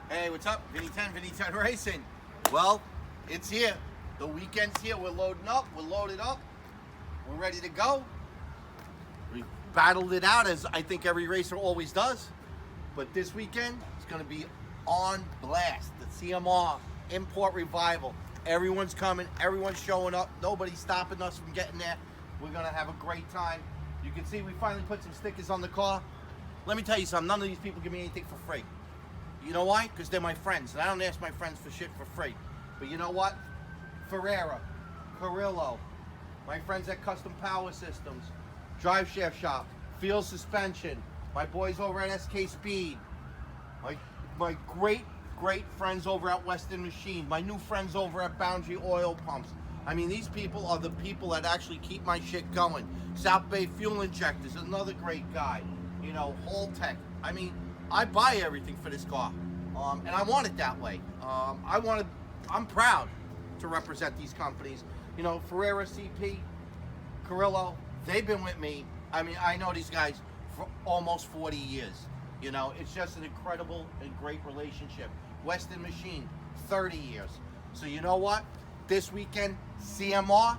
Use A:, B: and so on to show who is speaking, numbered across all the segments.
A: Hey, what's up? Vinny 10 Racing. Well, it's here. The weekend's here. We're loading up. We're loaded up. We're ready to go. We battled it out as I think every racer always does. But this weekend is going to be on blast. The CMR Import Revival. Everyone's coming. Everyone's showing up. Nobody's stopping us from getting there. We're going to have a great time. You can see we finally put some stickers on the car. Let me tell you something. None of these people give me anything for free. You know why? Because they're my friends, and I don't ask my friends for shit for free. But you know what? Ferreira, Carrillo, my friends at Custom Power Systems, Drive Shaft Shop, Field Suspension, my boys over at SK Speed, my great friends over at Western Machine, my new friends over at Boundary Oil Pumps. I mean, these people are the people that actually keep my shit going. South Bay Fuel Injectors, another great guy. You know, Holtec. I mean, I buy everything for this car, and I want it that way. I'm proud to represent these companies. You know, Ferreira, CP, Carrillo, they've been with me. I mean, I know these guys for almost 40 years. You know, it's just an incredible and great relationship. Western Machine, 30 years. So you know what? This weekend, CMR,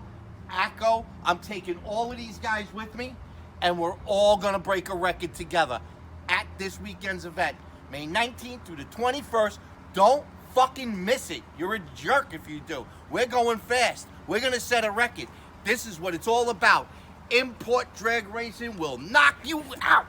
A: Atco, I'm taking all of these guys with me, and we're all gonna break a record together at this weekend's event, May 19th through the 21st. Don't fucking miss it. You're a jerk if you do. We're going fast. We're gonna set a record. This is what it's all about. Import drag racing will knock you out.